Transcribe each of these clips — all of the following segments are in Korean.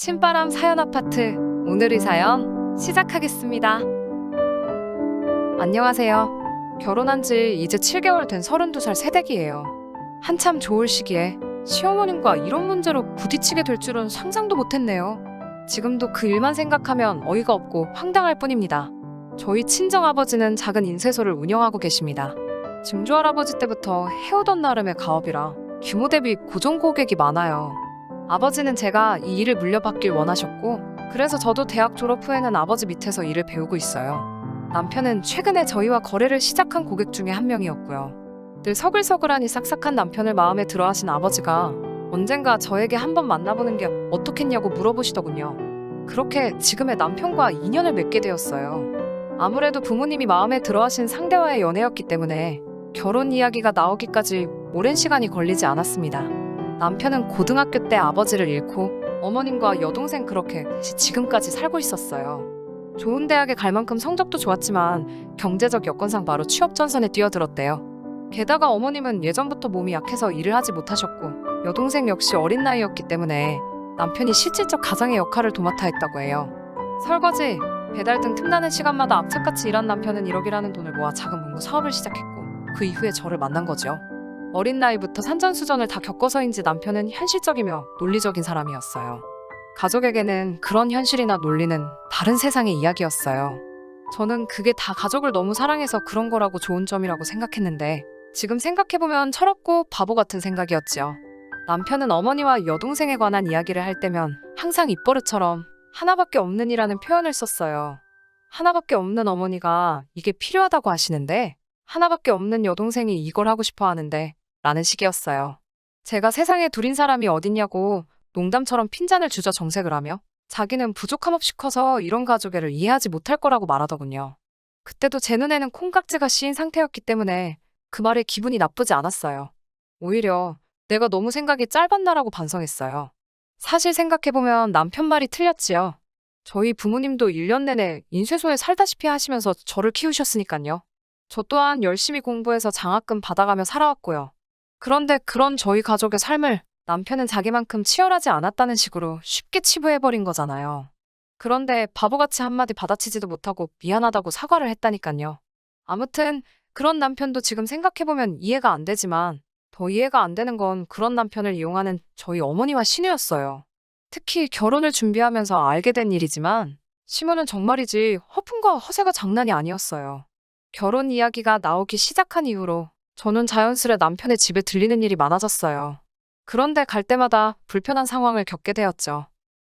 신바람 사연 아파트, 오늘의 사연 시작하겠습니다. 안녕하세요. 결혼한 지 이제 7개월 된 32살 새댁이에요. 한참 좋을 시기에 시어머님과 이런 문제로 부딪히게 될 줄은 상상도 못했네요. 지금도 그 일만 생각하면 어이가 없고 황당할 뿐입니다. 저희 친정아버지는 작은 인쇄소를 운영하고 계십니다. 증조할아버지 때부터 해오던 나름의 가업이라 규모 대비 고정 고객이 많아요. 아버지는 제가 이 일을 물려받길 원하셨고, 그래서 저도 대학 졸업 후에는 아버지 밑에서 일을 배우고 있어요. 남편은 최근에 저희와 거래를 시작한 고객 중에 한 명이었고요. 늘 서글서글하니 싹싹한 남편을 마음에 들어하신 아버지가 언젠가 저에게 한번 만나보는 게 어떻겠냐고 물어보시더군요. 그렇게 지금의 남편과 인연을 맺게 되었어요. 아무래도 부모님이 마음에 들어하신 상대와의 연애였기 때문에 결혼 이야기가 나오기까지 오랜 시간이 걸리지 않았습니다. 남편은 고등학교 때 아버지를 잃고 어머님과 여동생 그렇게 지금까지 살고 있었어요. 좋은 대학에 갈 만큼 성적도 좋았지만 경제적 여건상 바로 취업 전선에 뛰어들었대요. 게다가 어머님은 예전부터 몸이 약해서 일을 하지 못하셨고, 여동생 역시 어린 나이였기 때문에 남편이 실질적 가장의 역할을 도맡아 했다고 해요. 설거지, 배달 등 틈나는 시간마다 악착같이 일한 남편은 1억이라는 돈을 모아 작은 문구 사업을 시작했고, 그 이후에 저를 만난 거죠. 어린 나이부터 산전수전을 다 겪어서인지 남편은 현실적이며 논리적인 사람이었어요. 가족에게는 그런 현실이나 논리는 다른 세상의 이야기였어요. 저는 그게 다 가족을 너무 사랑해서 그런 거라고 좋은 점이라고 생각했는데, 지금 생각해보면 철없고 바보 같은 생각이었지요. 남편은 어머니와 여동생에 관한 이야기를 할 때면 항상 입버릇처럼 하나밖에 없는이라는 표현을 썼어요. 하나밖에 없는 어머니가 이게 필요하다고 하시는데, 하나밖에 없는 여동생이 이걸 하고 싶어 하는데 라는 식이었어요. 제가 세상에 둘인 사람이 어딨냐고 농담처럼 핀잔을 주저 정색을 하며 자기는 부족함 없이 커서 이런 가족애를 이해하지 못할 거라고 말하더군요. 그때도 제 눈에는 콩깍지가 씌인 상태였기 때문에 그 말에 기분이 나쁘지 않았어요. 오히려 내가 너무 생각이 짧았나라고 반성했어요. 사실 생각해보면 남편 말이 틀렸지요. 저희 부모님도 1년 내내 인쇄소에 살다시피 하시면서 저를 키우셨으니까요. 저 또한 열심히 공부해서 장학금 받아가며 살아왔고요. 그런데 그런 저희 가족의 삶을 남편은 자기만큼 치열하지 않았다는 식으로 쉽게 치부해버린 거잖아요. 그런데 바보같이 한마디 받아치지도 못하고 미안하다고 사과를 했다니까요. 아무튼 그런 남편도 지금 생각해보면 이해가 안 되지만, 더 이해가 안 되는 건 그런 남편을 이용하는 저희 어머니와 시누였어요. 특히 결혼을 준비하면서 알게 된 일이지만 시누는 정말이지 허풍과 허세가 장난이 아니었어요. 결혼 이야기가 나오기 시작한 이후로 저는 자연스레 남편의 집에 들리는 일이 많아졌어요. 그런데 갈 때마다 불편한 상황을 겪게 되었죠.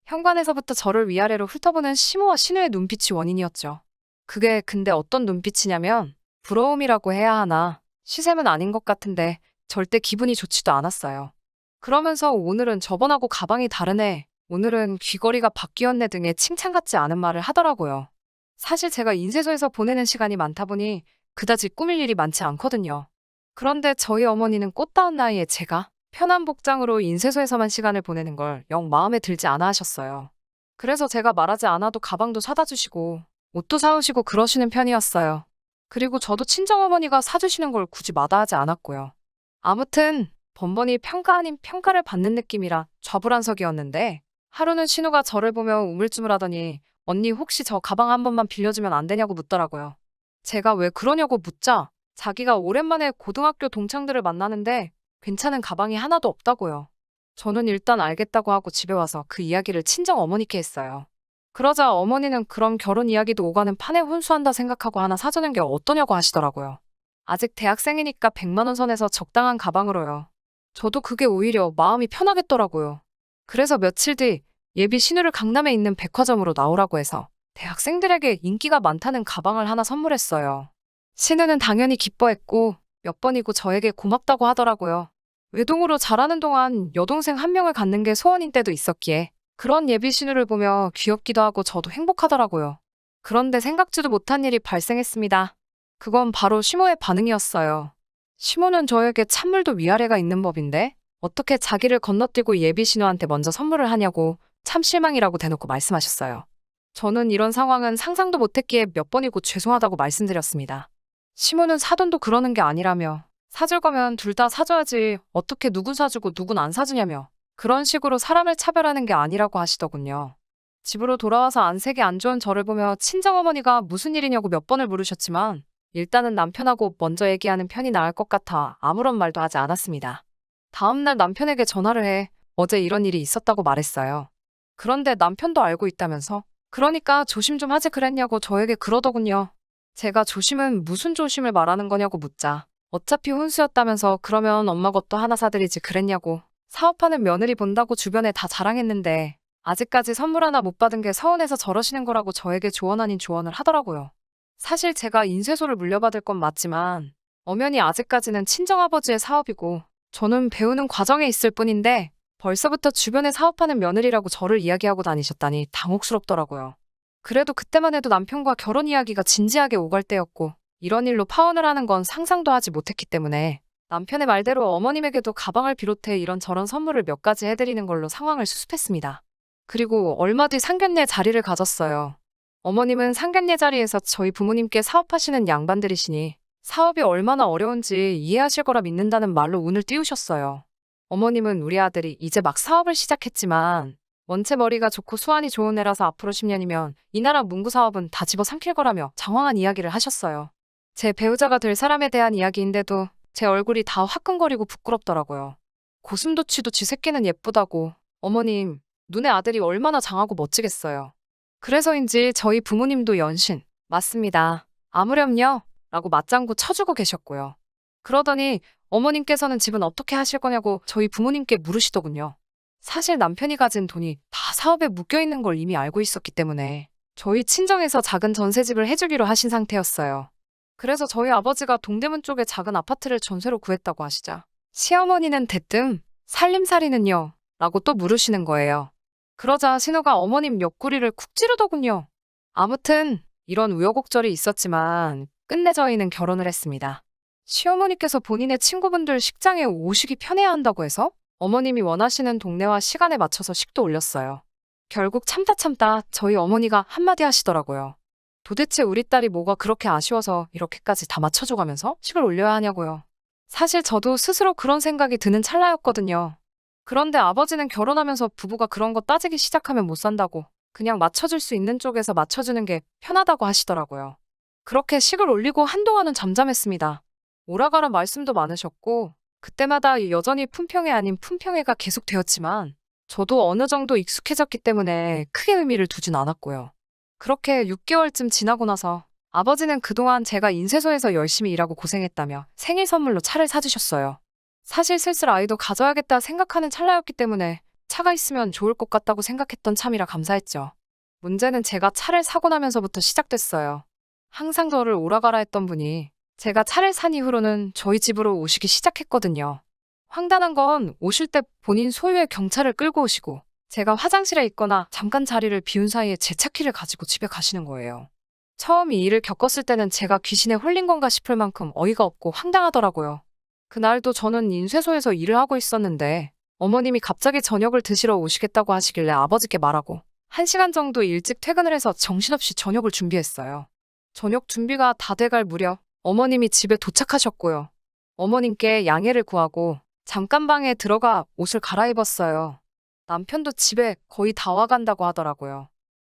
현관에서부터 저를 위아래로 훑어보는 시모와 시누의 눈빛이 원인이었죠. 그게 근데 어떤 눈빛이냐면 부러움이라고 해야 하나, 시샘은 아닌 것 같은데 절대 기분이 좋지도 않았어요. 그러면서 오늘은 저번하고 가방이 다르네, 오늘은 귀걸이가 바뀌었네 등의 칭찬 같지 않은 말을 하더라고요. 사실 제가 인쇄소에서 보내는 시간이 많다 보니 그다지 꾸밀 일이 많지 않거든요. 그런데 저희 어머니는 꽃다운 나이에 제가 편한 복장으로 인쇄소에서만 시간을 보내는 걸 영 마음에 들지 않아 하셨어요. 그래서 제가 말하지 않아도 가방도 사다 주시고 옷도 사오시고 그러시는 편이었어요. 그리고 저도 친정어머니가 사주시는 걸 굳이 마다하지 않았고요. 아무튼 번번이 평가 아닌 평가를 받는 느낌이라 좌불안석이었는데, 하루는 신우가 저를 보며 우물쭈물하더니 언니 혹시 저 가방 한 번만 빌려주면 안 되냐고 묻더라고요. 제가 왜 그러냐고 묻자 자기가 오랜만에 고등학교 동창들을 만나는데 괜찮은 가방이 하나도 없다고요. 저는 일단 알겠다고 하고 집에 와서 그 이야기를 친정 어머니께 했어요. 그러자 어머니는 그럼 결혼 이야기도 오가는 판에 혼수한다 생각하고 하나 사주는 게 어떠냐고 하시더라고요. 아직 대학생이니까 100만 원 선에서 적당한 가방으로요. 저도 그게 오히려 마음이 편하겠더라고요. 그래서 며칠 뒤 예비 신우를 강남에 있는 백화점으로 나오라고 해서 대학생들에게 인기가 많다는 가방을 하나 선물했어요. 신우는 당연히 기뻐했고 몇 번이고 저에게 고맙다고 하더라고요. 외동으로 자라는 동안 여동생 한 명을 갖는 게 소원인 때도 있었기에 그런 예비 신우를 보며 귀엽기도 하고 저도 행복하더라고요. 그런데 생각지도 못한 일이 발생했습니다. 그건 바로 시모의 반응이었어요. 시모는 저에게 찬물도 위아래가 있는 법인데 어떻게 자기를 건너뛰고 예비 신우한테 먼저 선물을 하냐고 참 실망이라고 대놓고 말씀하셨어요. 저는 이런 상황은 상상도 못했기에 몇 번이고 죄송하다고 말씀드렸습니다. 시모는 사돈도 그러는 게 아니라며 사줄 거면 둘 다 사줘야지 어떻게 누군 사주고 누군 안 사주냐며 그런 식으로 사람을 차별하는 게 아니라고 하시더군요. 집으로 돌아와서 안색이 안 좋은 저를 보며 친정어머니가 무슨 일이냐고 몇 번을 물으셨지만 일단은 남편하고 먼저 얘기하는 편이 나을 것 같아 아무런 말도 하지 않았습니다. 다음날 남편에게 전화를 해 어제 이런 일이 있었다고 말했어요. 그런데 남편도 알고 있다면서 그러니까 조심 좀 하지 그랬냐고 저에게 그러더군요. 제가 조심은 무슨 조심을 말하는 거냐고 묻자 어차피 혼수였다면서 그러면 엄마 것도 하나 사드리지 그랬냐고 사업하는 며느리 본다고 주변에 다 자랑했는데 아직까지 선물 하나 못 받은 게 서운해서 저러시는 거라고 저에게 조언 아닌 조언을 하더라고요. 사실 제가 인쇄소를 물려받을 건 맞지만 엄연히 아직까지는 친정아버지의 사업이고 저는 배우는 과정에 있을 뿐인데 벌써부터 주변에 사업하는 며느리라고 저를 이야기하고 다니셨다니 당혹스럽더라고요. 그래도 그때만 해도 남편과 결혼 이야기가 진지하게 오갈 때였고 이런 일로 파혼을 하는 건 상상도 하지 못했기 때문에 남편의 말대로 어머님에게도 가방을 비롯해 이런저런 선물을 몇 가지 해드리는 걸로 상황을 수습했습니다. 그리고 얼마 뒤 상견례 자리를 가졌어요. 어머님은 상견례 자리에서 저희 부모님께 사업하시는 양반들이시니 사업이 얼마나 어려운지 이해하실 거라 믿는다는 말로 운을 띄우셨어요. 어머님은 우리 아들이 이제 막 사업을 시작했지만 원체 머리가 좋고 수완이 좋은 애라서 앞으로 10년이면 이 나라 문구 사업은 다 집어삼킬 거라며 장황한 이야기를 하셨어요. 제 배우자가 될 사람에 대한 이야기인데도 제 얼굴이 다 화끈거리고 부끄럽더라고요. 고슴도치도 지 새끼는 예쁘다고. 어머님, 눈에 아들이 얼마나 장하고 멋지겠어요. 그래서인지 저희 부모님도 연신 맞습니다. 아무렴요 라고 맞장구 쳐주고 계셨고요. 그러더니 어머님께서는 집은 어떻게 하실 거냐고 저희 부모님께 물으시더군요. 사실 남편이 가진 돈이 다 사업에 묶여있는 걸 이미 알고 있었기 때문에 저희 친정에서 작은 전세집을 해주기로 하신 상태였어요. 그래서 저희 아버지가 동대문 쪽에 작은 아파트를 전세로 구했다고 하시자 시어머니는 대뜸 살림살이는요? 라고 또 물으시는 거예요. 그러자 신우가 어머님 옆구리를 쿡 찌르더군요. 아무튼 이런 우여곡절이 있었지만 끝내 저희는 결혼을 했습니다. 시어머니께서 본인의 친구분들 식장에 오시기 편해야 한다고 해서 어머님이 원하시는 동네와 시간에 맞춰서 식도 올렸어요. 결국 참다 저희 어머니가 한마디 하시더라고요. 도대체 우리 딸이 뭐가 그렇게 아쉬워서 이렇게까지 다 맞춰줘가면서 식을 올려야 하냐고요. 사실 저도 스스로 그런 생각이 드는 찰나였거든요. 그런데 아버지는 결혼하면서 부부가 그런 거 따지기 시작하면 못 산다고 그냥 맞춰줄 수 있는 쪽에서 맞춰주는 게 편하다고 하시더라고요. 그렇게 식을 올리고 한동안은 잠잠했습니다. 오라가라 말씀도 많으셨고 그때마다 여전히 품평회 아닌 품평회가 계속되었지만 저도 어느 정도 익숙해졌기 때문에 크게 의미를 두진 않았고요. 그렇게 6개월쯤 지나고 나서 아버지는 그동안 제가 인쇄소에서 열심히 일하고 고생했다며 생일 선물로 차를 사주셨어요. 사실 슬슬 아이도 가져야겠다 생각하는 찰나였기 때문에 차가 있으면 좋을 것 같다고 생각했던 참이라 감사했죠. 문제는 제가 차를 사고 나면서부터 시작됐어요. 항상 저를 오라가라 했던 분이 제가 차를 산 이후로는 저희 집으로 오시기 시작했거든요. 황당한 건 오실 때 본인 소유의 경차를 끌고 오시고 제가 화장실에 있거나 잠깐 자리를 비운 사이에 제 차키를 가지고 집에 가시는 거예요. 처음 이 일을 겪었을 때는 제가 귀신에 홀린 건가 싶을 만큼 어이가 없고 황당하더라고요. 그날도 저는 인쇄소에서 일을 하고 있었는데 어머님이 갑자기 저녁을 드시러 오시겠다고 하시길래 아버지께 말하고 1시간 정도 일찍 퇴근을 해서 정신없이 저녁을 준비했어요. 저녁 준비가 다 돼갈 무렵 어머님이 집에 도착하셨고요. 어머님께 양해를 구하고 잠깐 방에 들어가 옷을 갈아입었어요. 남편도 집에 거의 다 와간다고 하더라고요.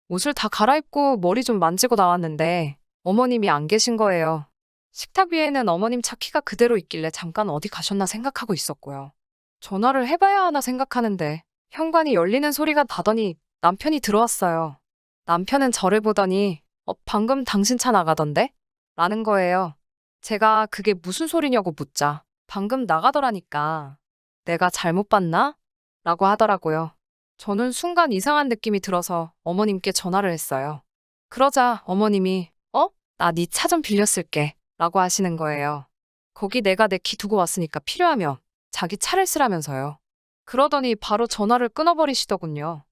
옷을 다 갈아입고 머리 좀 만지고 나왔는데 어머님이 안 계신 거예요. 식탁 위에는 어머님 차키가 그대로 있길래 잠깐 어디 가셨나 생각하고 있었고요. 전화를 해봐야 하나 생각하는데 현관이 열리는 소리가 나더니 남편이 들어왔어요. 남편은 저를 보더니 방금 당신 차 나가던데? 라는 거예요. 제가 그게 무슨 소리냐고 묻자 방금 나가더라니까. 내가 잘못 봤나? 라고 하더라고요. 저는 순간 이상한 느낌이 들어서 어머님께 전화를 했어요. 그러자 어머님이 나 네 차 좀 빌렸을게 라고 하시는 거예요. 거기 내가 내 키 두고 왔으니까 필요하면 자기 차를 쓰라면서요. 그러더니 바로 전화를 끊어버리시더군요.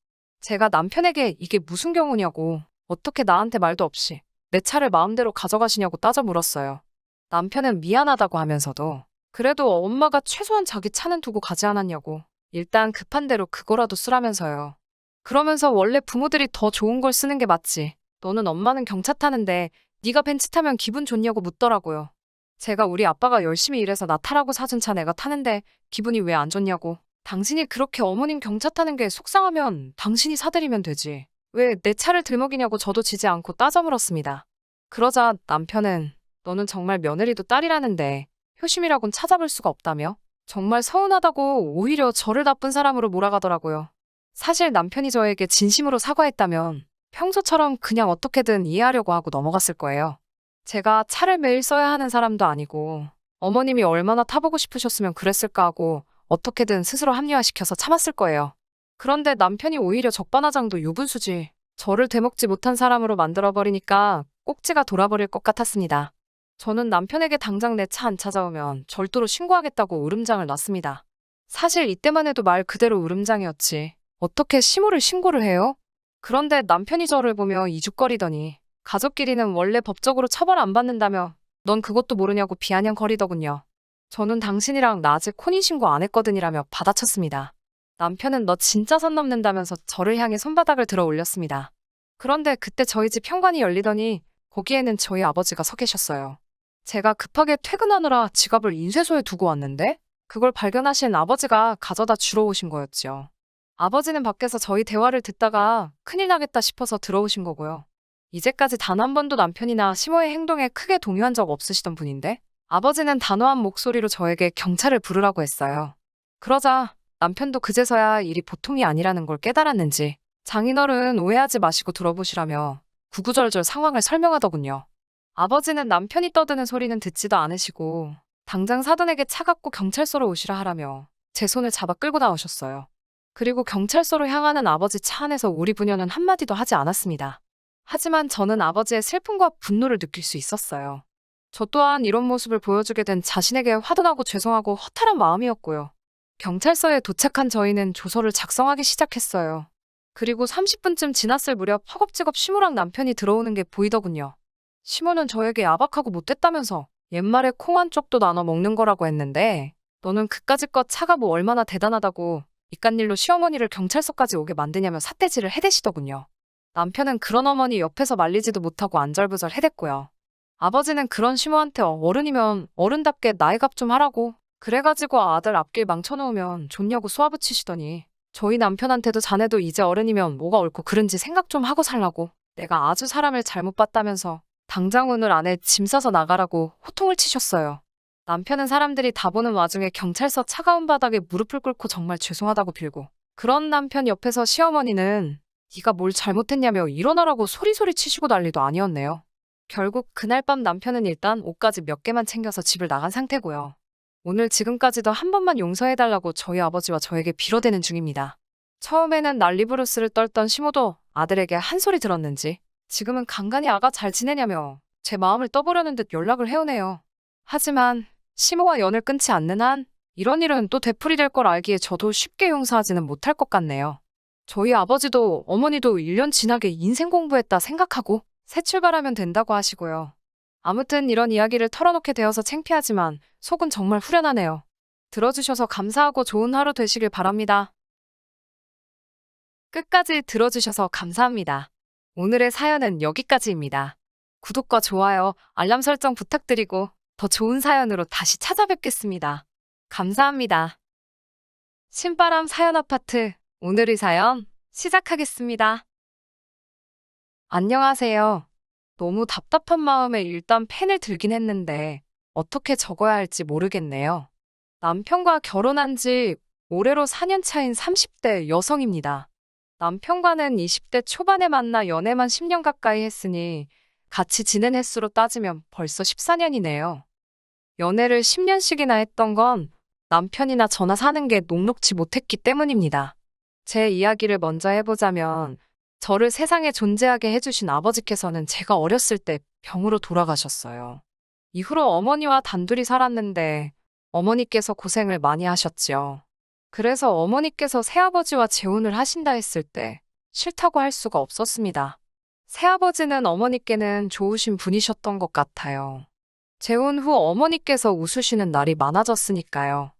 제가 남편에게 이게 무슨 경우냐고 어떻게 나한테 말도 없이 내 차를 마음대로 가져가시냐고 따져 물었어요. 남편은 미안하다고 하면서도 그래도 엄마가 최소한 자기 차는 두고 가지 않았냐고 일단 급한 대로 그거라도 쓰라면서요. 그러면서 원래 부모들이 더 좋은 걸 쓰는 게 맞지. 너는 엄마는 경차 타는데 네가 벤츠 타면 기분 좋냐고 묻더라고요. 제가 우리 아빠가 열심히 일해서 나 타라고 사준 차 내가 타는데 기분이 왜 안 좋냐고 당신이 그렇게 어머님 경차 타는 게 속상하면 당신이 사드리면 되지. 왜 내 차를 들먹이냐고 저도 지지 않고 따져 물었습니다. 그러자 남편은 너는 정말 며느리도 딸이라는데 효심이라곤 찾아볼 수가 없다며 정말 서운하다고 오히려 저를 나쁜 사람으로 몰아가더라고요. 사실 남편이 저에게 진심으로 사과했다면 평소처럼 그냥 어떻게든 이해하려고 하고 넘어갔을 거예요. 제가 차를 매일 써야 하는 사람도 아니고 어머님이 얼마나 타보고 싶으셨으면 그랬을까 하고 어떻게든 스스로 합리화시켜서 참았을 거예요. 그런데 남편이 오히려 적반하장도 유분수지 저를 되먹지 못한 사람으로 만들어버리니까 꼭지가 돌아버릴 것 같았습니다. 저는 남편에게 당장 내 차 안 찾아오면 절도로 신고하겠다고 울음장을 놨습니다. 사실 이때만 해도 말 그대로 울음장이었지. 어떻게 시모를 신고를 해요? 그런데 남편이 저를 보며 이죽거리더니 가족끼리는 원래 법적으로 처벌 안 받는다며 넌 그것도 모르냐고 비아냥거리더군요. 저는 당신이랑 나 아직 혼인신고 안 했거든이라며 받아쳤습니다. 남편은 너 진짜 선 넘는다면서 저를 향해 손바닥을 들어 올렸습니다. 그런데 그때 저희 집 현관이 열리더니 거기에는 저희 아버지가 서 계셨어요. 제가 급하게 퇴근하느라 지갑을 인쇄소에 두고 왔는데 그걸 발견하신 아버지가 가져다 주러 오신 거였죠. 아버지는 밖에서 저희 대화를 듣다가 큰일 나겠다 싶어서 들어오신 거고요. 이제까지 단 한 번도 남편이나 시모의 행동에 크게 동요한 적 없으시던 분인데 아버지는 단호한 목소리로 저에게 경찰을 부르라고 했어요. 그러자 남편도 그제서야 일이 보통이 아니라는 걸 깨달았는지 장인어른 오해하지 마시고 들어보시라며 구구절절 상황을 설명하더군요. 아버지는 남편이 떠드는 소리는 듣지도 않으시고 당장 사돈에게 차갑고 경찰서로 오시라 하라며 제 손을 잡아 끌고 나오셨어요. 그리고 경찰서로 향하는 아버지 차 안에서 우리 부녀는 한마디도 하지 않았습니다. 하지만 저는 아버지의 슬픔과 분노를 느낄 수 있었어요. 저 또한 이런 모습을 보여주게 된 자신에게 화도 죄송하고 허탈한 마음이었고요. 경찰서에 도착한 저희는 조서를 작성하기 시작했어요. 그리고 30분쯤 지났을 무렵 허겁지겁 시모랑 남편이 들어오는 게 보이더군요. 시모는 저에게 야박하고 못됐다면서 옛말에 콩 한 쪽도 나눠 먹는 거라고 했는데 너는 그까짓 차가 뭐 얼마나 대단하다고 이깟 일로 시어머니를 경찰서까지 오게 만드냐며 삿대질을 해대시더군요. 남편은 그런 어머니 옆에서 말리지도 못하고 안절부절 해댔고요. 아버지는 그런 시모한테 어른이면 어른답게 나이값 좀 하라고 그래가지고 아들 앞길 망쳐놓으면 좋냐고 쏘아붙이시더니 저희 남편한테도 자네도 이제 어른이면 뭐가 옳고 그른지 생각 좀 하고 살라고 내가 아주 사람을 잘못 봤다면서 당장 오늘 안에 짐 싸서 나가라고 호통을 치셨어요. 남편은 사람들이 다 보는 와중에 경찰서 차가운 바닥에 무릎을 꿇고 정말 죄송하다고 빌고 그런 남편 옆에서 시어머니는 네가 뭘 잘못했냐며 일어나라고 소리소리 치시고 난리도 아니었네요. 결국 그날 밤 남편은 일단 옷까지 몇 개만 챙겨서 집을 나간 상태고요. 오늘 지금까지도 한 번만 용서해달라고 저희 아버지와 저에게 빌어대는 중입니다. 처음에는 난리부르스를 떨던 시모도 아들에게 한 소리 들었는지 지금은 간간히 아가 잘 지내냐며 제 마음을 떠보려는 듯 연락을 해오네요. 하지만 시모와 연을 끊지 않는 한 이런 일은 또 되풀이될 걸 알기에 저도 쉽게 용서하지는 못할 것 같네요. 저희 아버지도 어머니도 1년 지나게 인생 공부했다 생각하고 새 출발하면 된다고 하시고요. 아무튼 이런 이야기를 털어놓게 되어서 창피하지만 속은 정말 후련하네요. 들어주셔서 감사하고 좋은 하루 되시길 바랍니다. 끝까지 들어주셔서 감사합니다. 오늘의 사연은 여기까지입니다. 구독과 좋아요, 알람 설정 부탁드리고 더 좋은 사연으로 다시 찾아뵙겠습니다. 감사합니다. 신바람 사연 아파트 오늘의 사연 시작하겠습니다. 안녕하세요. 너무 답답한 마음에 일단 펜을 들긴 했는데 어떻게 적어야 할지 모르겠네요. 남편과 결혼한 지 올해로 4년 차인 30대 여성입니다. 남편과는 20대 초반에 만나 연애만 10년 가까이 했으니 같이 지낸 횟수로 따지면 벌써 14년이네요. 연애를 10년씩이나 했던 건 남편이나 저나 사는 게 녹록지 못했기 때문입니다. 제 이야기를 먼저 해보자면 저를 세상에 존재하게 해주신 아버지께서는 제가 어렸을 때 병으로 돌아가셨어요. 이후로 어머니와 단둘이 살았는데 어머니께서 고생을 많이 하셨지요. 그래서 어머니께서 새아버지와 재혼을 하신다 했을 때 싫다고 할 수가 없었습니다. 새아버지는 어머니께는 좋으신 분이셨던 것 같아요. 재혼 후 어머니께서 웃으시는 날이 많아졌으니까요.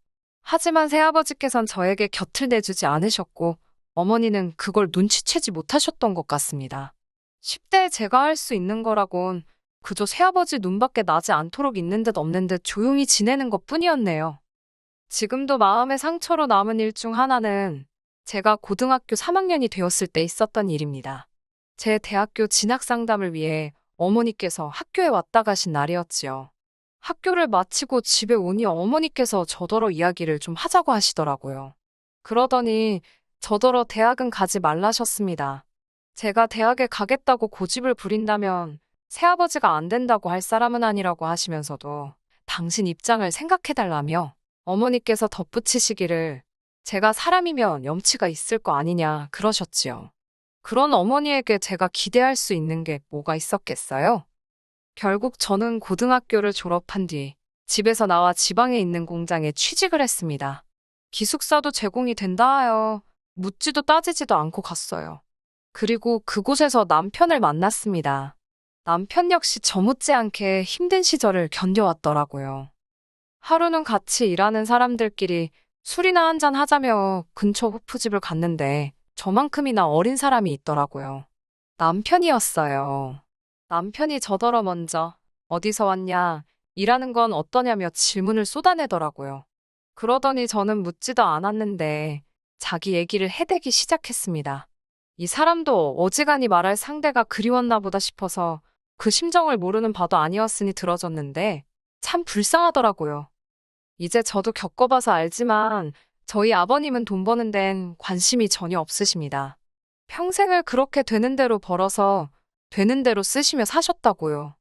하지만 새아버지께선 저에게 곁을 내주지 않으셨고 어머니는 그걸 눈치채지 못하셨던 것 같습니다. 10대에 제가 할 수 있는 거라곤 그저 새아버지 눈밖에 나지 않도록 있는 듯 없는 듯 조용히 지내는 것 뿐이었네요. 지금도 마음의 상처로 남은 일 중 하나는 제가 고등학교 3학년이 되었을 때 있었던 일입니다. 제 대학교 진학 상담을 위해 어머니께서 학교에 왔다 가신 날이었지요. 학교를 마치고 집에 오니 어머니께서 저더러 이야기를 좀 하자고 하시더라고요. 그러더니 저더러 대학은 가지 말라셨습니다. 제가 대학에 가겠다고 고집을 부린다면 새아버지가 안 된다고 할 사람은 아니라고 하시면서도 당신 입장을 생각해달라며 어머니께서 덧붙이시기를 제가 사람이면 염치가 있을 거 아니냐 그러셨지요. 그런 어머니에게 제가 기대할 수 있는 게 뭐가 있었겠어요? 결국 저는 고등학교를 졸업한 뒤 집에서 나와 지방에 있는 공장에 취직을 했습니다. 기숙사도 제공이 된다 하여 묻지도 따지지도 않고 갔어요. 그리고 그곳에서 남편을 만났습니다. 남편 역시 저 못지않게 힘든 시절을 견뎌왔더라고요. 하루는 같이 일하는 사람들끼리 술이나 한잔 하자며 근처 호프집을 갔는데 저만큼이나 어린 사람이 있더라고요. 남편이었어요. 남편이 저더러 먼저 어디서 왔냐, 일하는 건 어떠냐며 질문을 쏟아내더라고요. 그러더니 저는 묻지도 않았는데 자기 얘기를 해대기 시작했습니다. 이 사람도 어지간히 말할 상대가 그리웠나 보다 싶어서 그 심정을 모르는 바도 아니었으니 들어줬는데 참 불쌍하더라고요. 이제 저도 겪어봐서 알지만 저희 아버님은 돈 버는 데는 관심이 전혀 없으십니다. 평생을 그렇게 되는 대로 벌어서 되는 대로 쓰시며 사셨다고요.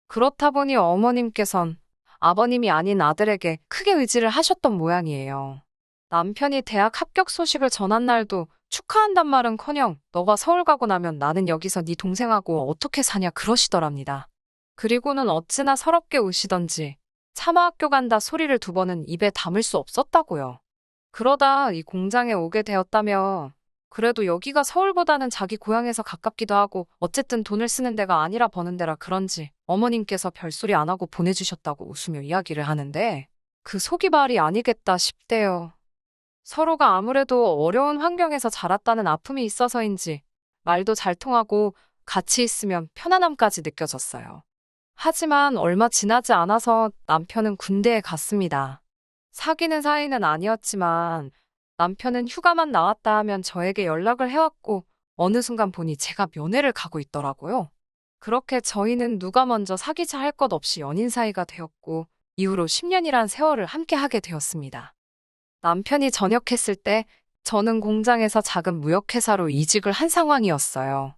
그렇다 보니 어머님께선 아버님이 아닌 아들에게 크게 의지를 하셨던 모양이에요. 남편이 대학 합격 소식을 전한 날도 축하한단 말은커녕 너가 서울 가고 나면 나는 여기서 네 동생하고 어떻게 사냐 그러시더랍니다. 그리고는 어찌나 서럽게 우시던지 차마 학교 간다 소리를 두 번은 입에 담을 수 없었다고요. 그러다 이 공장에 오게 되었다며 그래도 여기가 서울보다는 자기 고향에서 가깝기도 하고 어쨌든 돈을 쓰는 데가 아니라 버는 데라 그런지 어머님께서 별소리 안 하고 보내주셨다고 웃으며 이야기를 하는데 그 속이 말이 아니겠다 싶대요. 서로가 아무래도 어려운 환경에서 자랐다는 아픔이 있어서인지 말도 잘 통하고 같이 있으면 편안함까지 느껴졌어요. 하지만 얼마 지나지 않아서 남편은 군대에 갔습니다. 사귀는 사이는 아니었지만 남편은 휴가만 나왔다 하면 저에게 연락을 해왔고 어느 순간 보니 제가 면회를 가고 있더라고요. 그렇게 저희는 누가 먼저 사귀자 할 것 없이 연인 사이가 되었고 이후로 10년이란 세월을 함께 하게 되었습니다. 남편이 전역했을 때 저는 공장에서 작은 무역회사로 이직을 한 상황이었어요.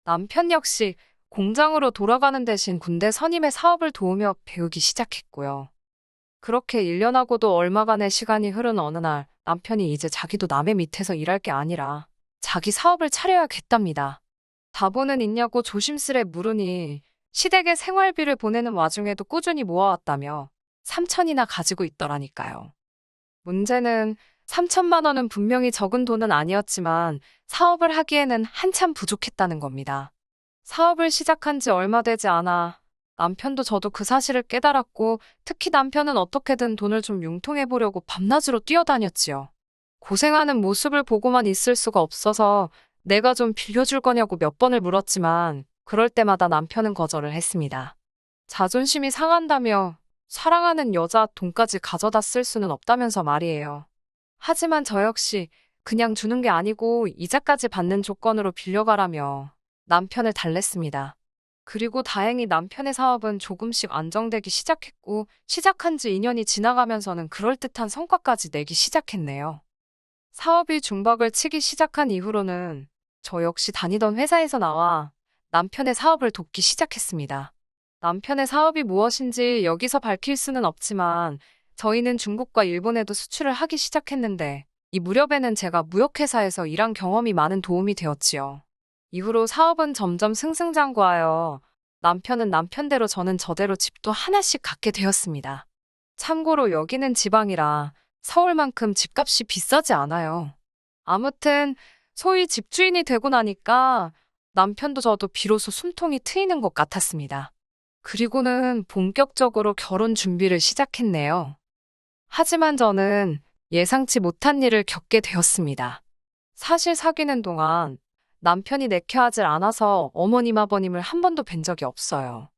남편 역시 공장으로 돌아가는 대신 군대 선임의 사업을 도우며 배우기 시작했고요. 그렇게 1년하고도 얼마간의 시간이 흐른 어느 날 남편이 이제 자기도 남의 밑에서 일할 게 아니라 자기 사업을 차려야겠답니다. 자본은 있냐고 조심스레 물으니 시댁에 생활비를 보내는 와중에도 꾸준히 모아왔다며 3천이나 가지고 있더라니까요. 문제는 3천만 원은 분명히 적은 돈은 아니었지만 사업을 하기에는 한참 부족했다는 겁니다. 사업을 시작한 지 얼마 되지 않아 남편도 저도 그 사실을 깨달았고 특히 남편은 어떻게든 돈을 좀 융통해 보려고 밤낮으로 뛰어다녔지요. 고생하는 모습을 보고만 있을 수가 없어서 내가 좀 빌려줄 거냐고 몇 번을 물었지만 그럴 때마다 남편은 거절을 했습니다. 자존심이 상한다며 사랑하는 여자 돈까지 가져다 쓸 수는 없다면서 말이에요. 하지만 저 역시 그냥 주는 게 아니고 이자까지 받는 조건으로 빌려가라며 남편을 달랬습니다. 그리고 다행히 남편의 사업은 조금씩 안정되기 시작했고 시작한 지 2년이 지나가면서는 그럴듯한 성과까지 내기 시작했네요. 사업이 중박을 치기 시작한 이후로는 저 역시 다니던 회사에서 나와 남편의 사업을 돕기 시작했습니다. 남편의 사업이 무엇인지 여기서 밝힐 수는 없지만 저희는 중국과 일본에도 수출을 하기 시작했는데 이 무렵에는 제가 무역회사에서 일한 경험이 많은 도움이 되었지요. 이후로 사업은 점점 승승장구하여 남편은 남편대로 저는 저대로 집도 하나씩 갖게 되었습니다. 참고로 여기는 지방이라 서울만큼 집값이 비싸지 않아요. 아무튼 소위 집주인이 되고 나니까 남편도 저도 비로소 숨통이 트이는 것 같았습니다. 그리고는 본격적으로 결혼 준비를 시작했네요. 하지만 저는 예상치 못한 일을 겪게 되었습니다. 사실 사귀는 동안 남편이 내켜하질 않아서 어머님 아버님을 한 번도 뵌 적이 없어요.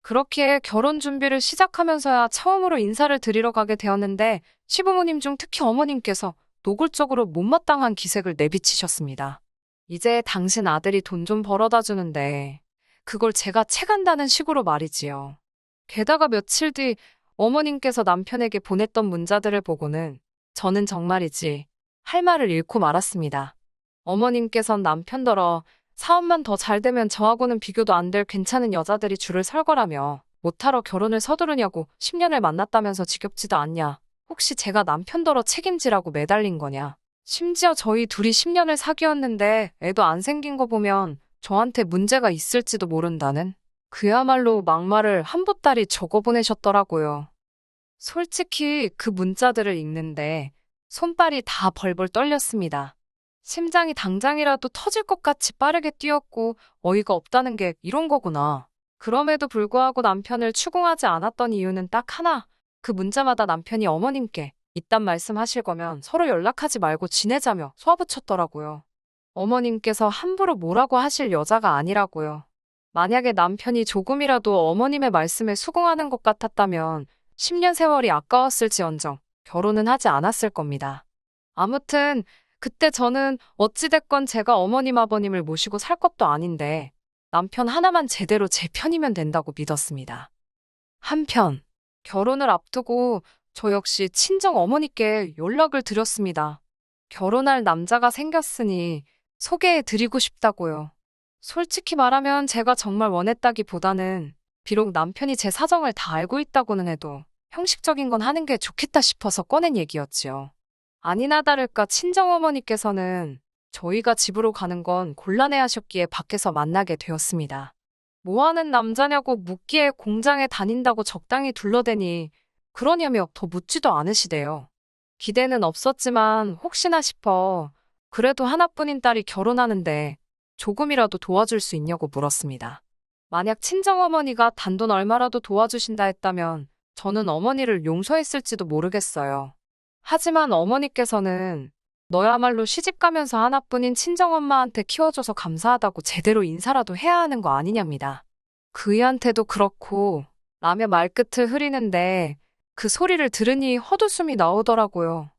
그렇게 결혼 준비를 시작하면서야 처음으로 인사를 드리러 가게 되었는데 시부모님 중 특히 어머님께서 노골적으로 못마땅한 기색을 내비치셨습니다. 이제 당신 아들이 돈 좀 벌어다 주는데 그걸 제가 채간다는 식으로 말이지요. 게다가 며칠 뒤 어머님께서 남편에게 보냈던 문자들을 보고는 저는 정말이지 할 말을 잃고 말았습니다. 어머님께선 남편더러 사업만 더 잘 되면 저하고는 비교도 안 될 괜찮은 여자들이 줄을 설 거라며 못하러 결혼을 서두르냐고 10년을 만났다면서 지겹지도 않냐. 혹시 제가 남편더러 책임지라고 매달린 거냐. 심지어 저희 둘이 10년을 사귀었는데 애도 안 생긴 거 보면 저한테 문제가 있을지도 모른다는 그야말로 막말을 한 보따리 적어 보내셨더라고요. 솔직히 그 문자들을 읽는데 손발이 다 벌벌 떨렸습니다. 심장이 당장이라도 터질 것 같이 빠르게 뛰었고 어이가 없다는 게 이런 거구나. 그럼에도 불구하고 남편을 추궁하지 않았던 이유는 딱 하나. 그 문자마다 남편이 어머님께 이딴 말씀하실 거면 서로 연락하지 말고 지내자며 쏘아붙였더라고요. 어머님께서 함부로 뭐라고 하실 여자가 아니라고요. 만약에 남편이 조금이라도 어머님의 말씀에 수긍하는 것 같았다면 10년 세월이 아까웠을지언정 결혼은 하지 않았을 겁니다. 아무튼 그때 저는 어찌됐건 제가 어머님 아버님을 모시고 살 것도 아닌데 남편 하나만 제대로 제 편이면 된다고 믿었습니다. 한편 결혼을 앞두고 저 역시 친정 어머니께 연락을 드렸습니다. 결혼할 남자가 생겼으니 소개해 드리고 싶다고요. 솔직히 말하면 제가 정말 원했다기보다는 비록 남편이 제 사정을 다 알고 있다고는 해도 형식적인 건 하는 게 좋겠다 싶어서 꺼낸 얘기였지요. 아니나 다를까 친정어머니께서는 저희가 집으로 가는 건 곤란해하셨기에 밖에서 만나게 되었습니다. 뭐 하는 남자냐고 묻기에 공장에 다닌다고 적당히 둘러대니 그러냐며 더 묻지도 않으시대요. 기대는 없었지만 혹시나 싶어 그래도 하나뿐인 딸이 결혼하는데 조금이라도 도와줄 수 있냐고 물었습니다. 만약 친정어머니가 단돈 얼마라도 도와주신다 했다면 저는 어머니를 용서했을지도 모르겠어요. 하지만 어머니께서는 너야말로 시집가면서 하나뿐인 친정엄마한테 키워줘서 감사하다고 제대로 인사라도 해야 하는 거 아니냐입니다. 그이한테도 그렇고 라며 말끝을 흐리는데 그 소리를 들으니 헛웃음이 나오더라고요.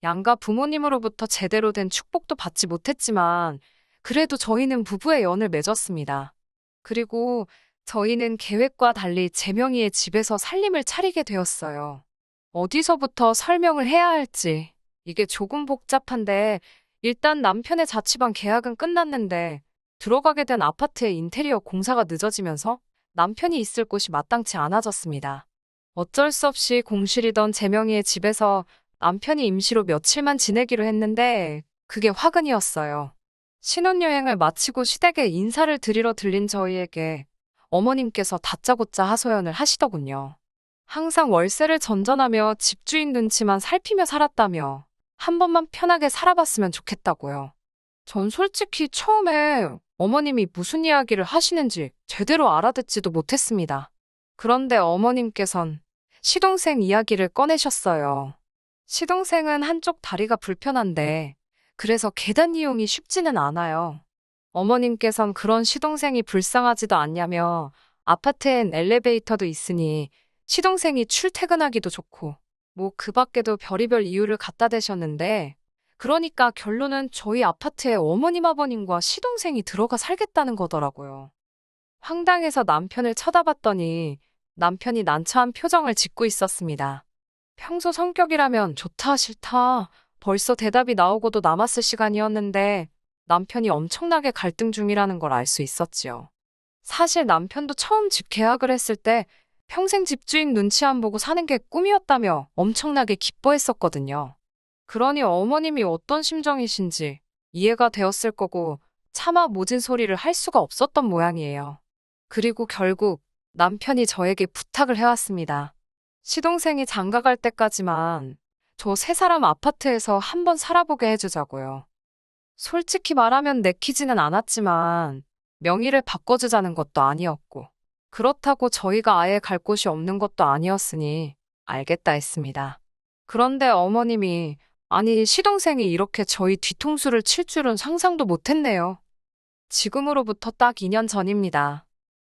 양가 부모님으로부터 제대로 된 축복도 받지 못했지만 그래도 저희는 부부의 연을 맺었습니다. 그리고 저희는 계획과 달리 제 명의의 집에서 살림을 차리게 되었어요. 어디서부터 설명을 해야 할지 이게 조금 복잡한데 일단 남편의 자취방 계약은 끝났는데 들어가게 된 아파트의 인테리어 공사가 늦어지면서 남편이 있을 곳이 마땅치 않아졌습니다. 어쩔 수 없이 공실이던 제 명의의 집에서 남편이 임시로 며칠만 지내기로 했는데 그게 화근이었어요. 신혼여행을 마치고 시댁에 인사를 드리러 들린 저희에게 어머님께서 다짜고짜 하소연을 하시더군요. 항상 월세를 전전하며 집주인 눈치만 살피며 살았다며 한 번만 편하게 살아봤으면 좋겠다고요. 전 솔직히 처음에 어머님이 무슨 이야기를 하시는지 제대로 알아듣지도 못했습니다. 그런데 어머님께선 시동생 이야기를 꺼내셨어요. 시동생은 한쪽 다리가 불편한데 그래서 계단 이용이 쉽지는 않아요. 어머님께선 그런 시동생이 불쌍하지도 않냐며 아파트엔 엘리베이터도 있으니 시동생이 출퇴근하기도 좋고 뭐 그 밖에도 별의별 이유를 갖다 대셨는데 그러니까 결론은 저희 아파트에 어머님 아버님과 시동생이 들어가 살겠다는 거더라고요. 황당해서 남편을 쳐다봤더니 남편이 난처한 표정을 짓고 있었습니다. 평소 성격이라면 좋다 싫다 벌써 대답이 나오고도 남았을 시간이었는데 남편이 엄청나게 갈등 중이라는 걸 알 수 있었지요. 사실 남편도 처음 집 계약을 했을 때 평생 집주인 눈치 안 보고 사는 게 꿈이었다며 엄청나게 기뻐했었거든요. 그러니 어머님이 어떤 심정이신지 이해가 되었을 거고 차마 모진 소리를 할 수가 없었던 모양이에요. 그리고 결국 남편이 저에게 부탁을 해왔습니다. 시동생이 장가갈 때까지만 저 세 사람 아파트에서 한번 살아보게 해주자고요. 솔직히 말하면 내키지는 않았지만 명의를 바꿔주자는 것도 아니었고 그렇다고 저희가 아예 갈 곳이 없는 것도 아니었으니 알겠다 했습니다. 그런데 어머님이 아니 시동생이 이렇게 저희 뒤통수를 칠 줄은 상상도 못했네요. 지금으로부터 딱 2년 전입니다.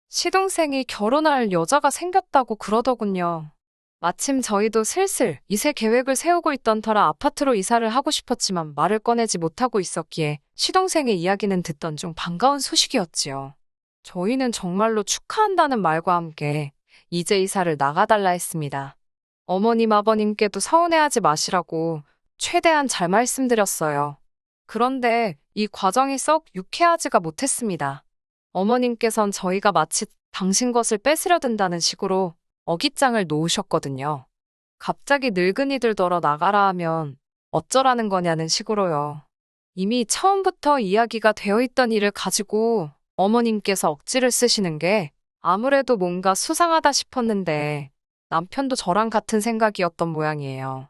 시동생이 결혼할 여자가 생겼다고 그러더군요. 마침 저희도 슬슬 이세 계획을 세우고 있던 터라 아파트로 이사를 하고 싶었지만 말을 꺼내지 못하고 있었기에 시동생의 이야기는 듣던 중 반가운 소식이었지요. 저희는 정말로 축하한다는 말과 함께 이제 이사를 나가달라 했습니다. 어머님 아버님께도 서운해하지 마시라고 최대한 잘 말씀드렸어요. 그런데 이 과정이 썩 유쾌하지가 못했습니다. 어머님께선 저희가 마치 당신 것을 뺏으려 든다는 식으로 어깃장을 놓으셨거든요. 갑자기 늙은이들더러 나가라 하면 어쩌라는 거냐는 식으로요. 이미 처음부터 이야기가 되어 있던 일을 가지고 어머님께서 억지를 쓰시는 게 아무래도 뭔가 수상하다 싶었는데 남편도 저랑 같은 생각이었던 모양이에요.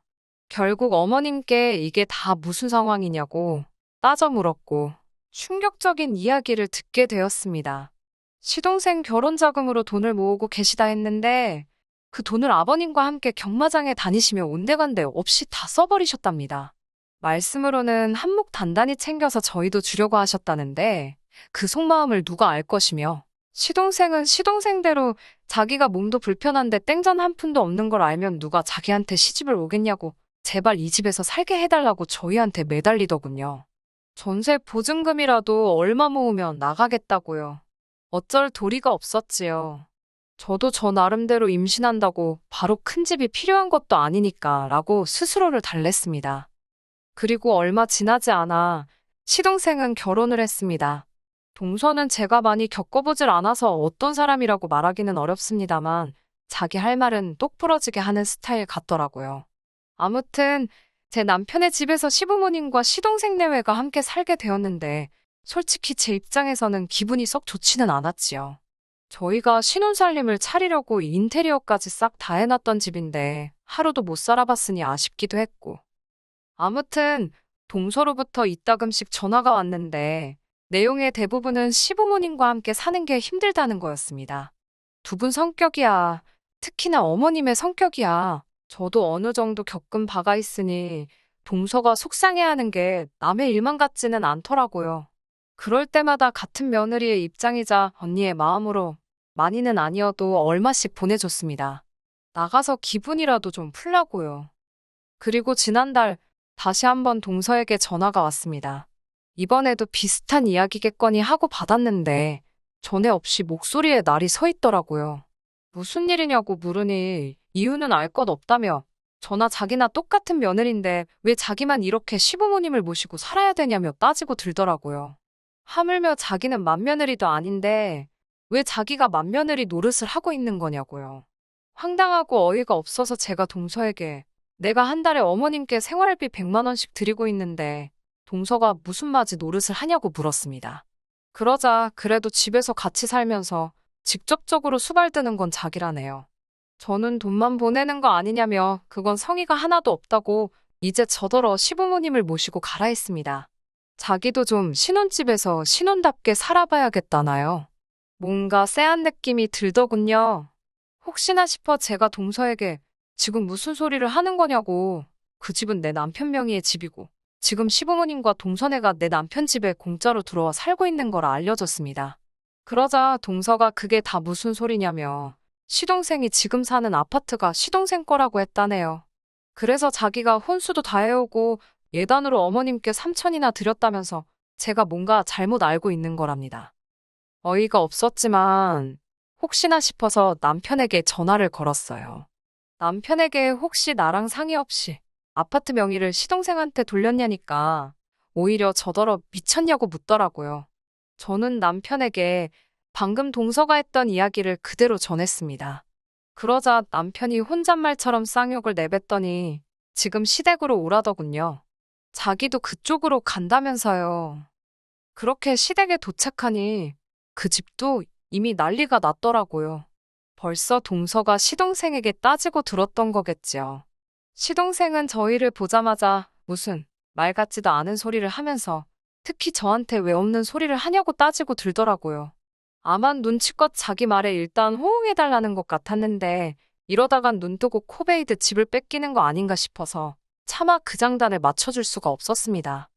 결국 어머님께 이게 다 무슨 상황이냐고 따져 물었고 충격적인 이야기를 듣게 되었습니다. 시동생 결혼 자금으로 돈을 모으고 계시다 했는데 그 돈을 아버님과 함께 경마장에 다니시며 온데간데 없이 다 써버리셨답니다. 말씀으로는 한몫 단단히 챙겨서 저희도 주려고 하셨다는데 그 속마음을 누가 알 것이며 시동생은 시동생대로 자기가 몸도 불편한데 땡전 한 푼도 없는 걸 알면 누가 자기한테 시집을 오겠냐고 제발 이 집에서 살게 해달라고 저희한테 매달리더군요. 전세 보증금이라도 얼마 모으면 나가겠다고요. 어쩔 도리가 없었지요. 저도 저 나름대로 임신한다고 바로 큰 집이 필요한 것도 아니니까 라고 스스로를 달랬습니다. 그리고 얼마 지나지 않아 시동생은 결혼을 했습니다. 동서는 제가 많이 겪어보질 않아서 어떤 사람이라고 말하기는 어렵습니다만 자기 할 말은 똑부러지게 하는 스타일 같더라고요. 아무튼 제 남편의 집에서 시부모님과 시동생 내외가 함께 살게 되었는데 솔직히 제 입장에서는 기분이 썩 좋지는 않았지요. 저희가 신혼살림을 차리려고 인테리어까지 싹 다 해놨던 집인데 하루도 못 살아봤으니 아쉽기도 했고. 아무튼 동서로부터 이따금씩 전화가 왔는데 내용의 대부분은 시부모님과 함께 사는 게 힘들다는 거였습니다. 두 분 성격이야. 특히나 어머님의 성격이야. 저도 어느 정도 겪은 바가 있으니 동서가 속상해하는 게 남의 일만 같지는 않더라고요. 그럴 때마다 같은 며느리의 입장이자 언니의 마음으로 많이는 아니어도 얼마씩 보내줬습니다. 나가서 기분이라도 좀 풀라고요. 그리고 지난달 다시 한번 동서에게 전화가 왔습니다. 이번에도 비슷한 이야기겠거니 하고 받았는데 전에 없이 목소리에 날이 서 있더라고요. 무슨 일이냐고 물으니 이유는 알 것 없다며 저나 자기나 똑같은 며느리인데 왜 자기만 이렇게 시부모님을 모시고 살아야 되냐며 따지고 들더라고요. 하물며 자기는 맏며느리도 아닌데 왜 자기가 맏며느리 노릇을 하고 있는 거냐고요. 황당하고 어이가 없어서 제가 동서에게 내가 한 달에 어머님께 생활비 100만 원씩 드리고 있는데 동서가 무슨 맞이 노릇을 하냐고 물었습니다. 그러자 그래도 집에서 같이 살면서 직접적으로 수발드는 건 자기라네요. 저는 돈만 보내는 거 아니냐며 그건 성의가 하나도 없다고 이제 저더러 시부모님을 모시고 가라 했습니다. 자기도 좀 신혼집에서 신혼답게 살아봐야겠다나요. 뭔가 쎄한 느낌이 들더군요. 혹시나 싶어 제가 동서에게 지금 무슨 소리를 하는 거냐고. 그 집은 내 남편 명의의 집이고 지금 시부모님과 동서네가 내 남편 집에 공짜로 들어와 살고 있는 걸 알려줬습니다. 그러자 동서가 그게 다 무슨 소리냐며 시동생이 지금 사는 아파트가 시동생 거라고 했다네요. 그래서 자기가 혼수도 다 해오고 예단으로 어머님께 3천이나 드렸다면서 제가 뭔가 잘못 알고 있는 거랍니다. 어이가 없었지만 혹시나 싶어서 남편에게 전화를 걸었어요. 남편에게 혹시 나랑 상의 없이 아파트 명의를 시동생한테 돌렸냐니까 오히려 저더러 미쳤냐고 묻더라고요. 저는 남편에게 방금 동서가 했던 이야기를 그대로 전했습니다. 그러자 남편이 혼잣말처럼 쌍욕을 내뱉더니 지금 시댁으로 오라더군요. 자기도 그쪽으로 간다면서요. 그렇게 시댁에 도착하니 그 집도 이미 난리가 났더라고요. 벌써 동서가 시동생에게 따지고 들었던 거겠지요. 시동생은 저희를 보자마자 무슨 말 같지도 않은 소리를 하면서 특히 저한테 왜 없는 소리를 하냐고 따지고 들더라고요. 아마 눈치껏 자기 말에 일단 호응해달라는 것 같았는데 이러다간 눈 뜨고 코 베이듯 집을 뺏기는 거 아닌가 싶어서 차마 그 장단을 맞춰줄 수가 없었습니다.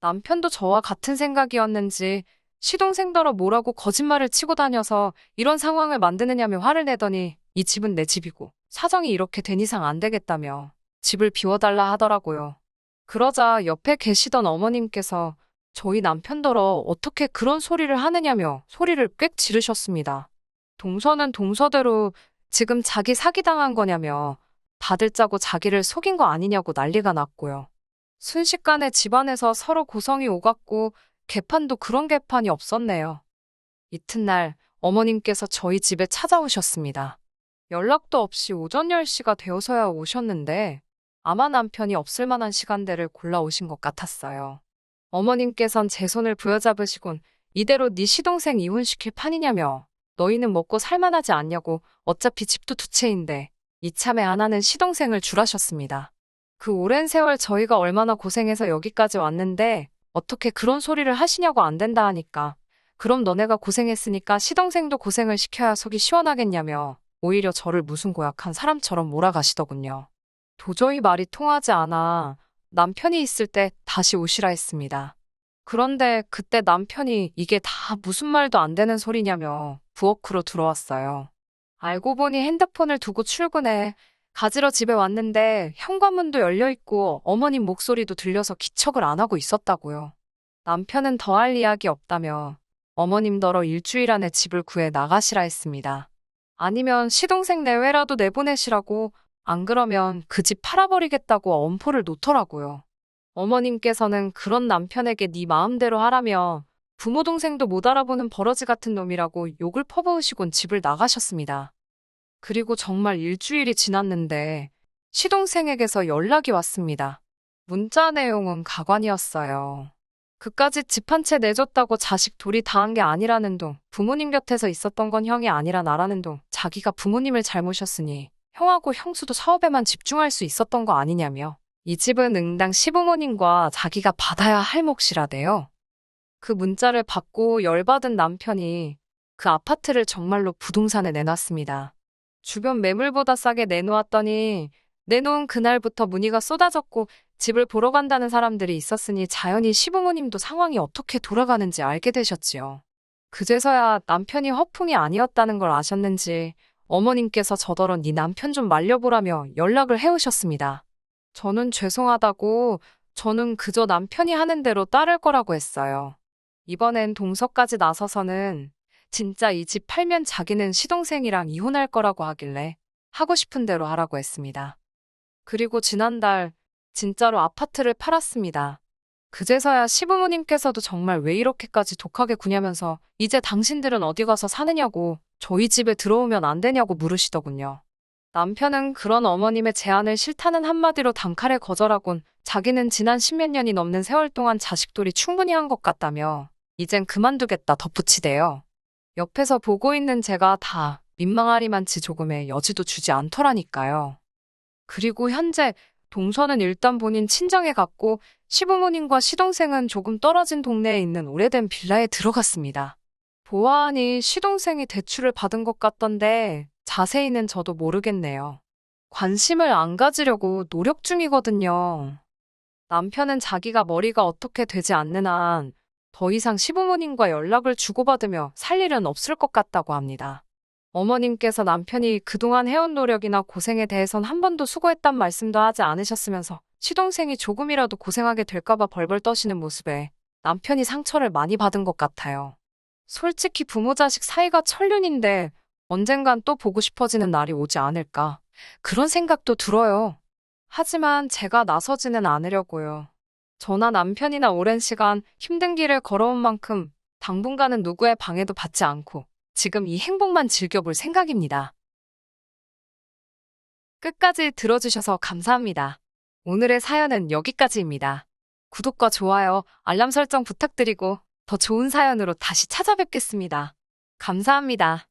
남편도 저와 같은 생각이었는지 시동생더러 뭐라고 거짓말을 치고 다녀서 이런 상황을 만드느냐며 화를 내더니 이 집은 내 집이고 사정이 이렇게 된 이상 안 되겠다며 집을 비워달라 하더라고요. 그러자 옆에 계시던 어머님께서 저희 남편더러 어떻게 그런 소리를 하느냐며 소리를 꽥 지르셨습니다. 동서는 동서대로 지금 자기 사기당한 거냐며 다들 짜고 자기를 속인 거 아니냐고 난리가 났고요. 순식간에 집안에서 서로 고성이 오갔고 개판도 그런 개판이 없었네요. 이튿날 어머님께서 저희 집에 찾아오셨습니다. 연락도 없이 오전 10시가 되어서야 오셨는데 아마 남편이 없을 만한 시간대를 골라오신 것 같았어요. 어머님께선 제 손을 부여잡으시곤 이대로 네 시동생 이혼시킬 판이냐며 너희는 먹고 살만하지 않냐고 어차피 집도 두 채인데 이참에 안 하는 시동생을 줄하셨습니다. 그 오랜 세월 저희가 얼마나 고생해서 여기까지 왔는데 어떻게 그런 소리를 하시냐고 안 된다 하니까 그럼 너네가 고생했으니까 시동생도 고생을 시켜야 속이 시원하겠냐며 오히려 저를 무슨 고약한 사람처럼 몰아가시더군요. 도저히 말이 통하지 않아 남편이 있을 때 다시 오시라 했습니다. 그런데 그때 남편이 이게 다 무슨 말도 안 되는 소리냐며 부엌으로 들어왔어요. 알고 보니 핸드폰을 두고 출근해 가지러 집에 왔는데 현관문도 열려있고 어머님 목소리도 들려서 기척을 안 하고 있었다고요. 남편은 더할 이야기 없다며 어머님더러 일주일 안에 집을 구해 나가시라 했습니다. 아니면 시동생 내외라도 내보내시라고 안 그러면 그 집 팔아버리겠다고 엄포를 놓더라고요. 어머님께서는 그런 남편에게 네 마음대로 하라며 부모 동생도 못 알아보는 버러지 같은 놈이라고 욕을 퍼부으시곤 집을 나가셨습니다. 그리고 정말 일주일이 지났는데 시동생에게서 연락이 왔습니다. 문자 내용은 가관이었어요. 그까짓 집 한 채 내줬다고 자식 둘이 다 한 게 아니라는 둥, 부모님 곁에서 있었던 건 형이 아니라 나라는 둥, 자기가 부모님을 잘 모셨으니 형하고 형수도 사업에만 집중할 수 있었던 거 아니냐며 이 집은 응당 시부모님과 자기가 받아야 할 몫이라대요. 그 문자를 받고 열받은 남편이 그 아파트를 정말로 부동산에 내놨습니다. 주변 매물보다 싸게 내놓았더니 내놓은 그날부터 문의가 쏟아졌고 집을 보러 간다는 사람들이 있었으니 자연히 시부모님도 상황이 어떻게 돌아가는지 알게 되셨지요. 그제서야 남편이 허풍이 아니었다는 걸 아셨는지 어머님께서 저더러 네 남편 좀 말려보라며 연락을 해오셨습니다. 저는 죄송하다고 저는 그저 남편이 하는 대로 따를 거라고 했어요. 이번엔 동서까지 나서서는 진짜 이 집 팔면 자기는 시동생이랑 이혼할 거라고 하길래 하고 싶은 대로 하라고 했습니다. 그리고 지난달 진짜로 아파트를 팔았습니다. 그제서야 시부모님께서도 정말 왜 이렇게까지 독하게 구냐면서 이제 당신들은 어디 가서 사느냐고 저희 집에 들어오면 안 되냐고 물으시더군요. 남편은 그런 어머님의 제안을 싫다는 한마디로 단칼에 거절하곤 자기는 지난 10몇 년이 넘는 세월 동안 자식돌이 충분히 한 것 같다며 이젠 그만두겠다 덧붙이대요. 옆에서 보고 있는 제가 다 민망하리만치 조금의 여지도 주지 않더라니까요. 그리고 현재 동서는 일단 본인 친정에 갔고 시부모님과 시동생은 조금 떨어진 동네에 있는 오래된 빌라에 들어갔습니다. 보아하니 시동생이 대출을 받은 것 같던데 자세히는 저도 모르겠네요. 관심을 안 가지려고 노력 중이거든요. 남편은 자기가 머리가 어떻게 되지 않는 한 더 이상 시부모님과 연락을 주고받으며 살 일은 없을 것 같다고 합니다. 어머님께서 남편이 그동안 해온 노력이나 고생에 대해선 한 번도 수고했단 말씀도 하지 않으셨으면서 시동생이 조금이라도 고생하게 될까봐 벌벌 떠시는 모습에 남편이 상처를 많이 받은 것 같아요. 솔직히 부모 자식 사이가 천륜인데 언젠간 또 보고 싶어지는 날이 오지 않을까 그런 생각도 들어요. 하지만 제가 나서지는 않으려고요. 저나 남편이나 오랜 시간 힘든 길을 걸어온 만큼 당분간은 누구의 방해도 받지 않고 지금 이 행복만 즐겨볼 생각입니다. 끝까지 들어주셔서 감사합니다. 오늘의 사연은 여기까지입니다. 구독과 좋아요, 알람 설정 부탁드리고 더 좋은 사연으로 다시 찾아뵙겠습니다. 감사합니다.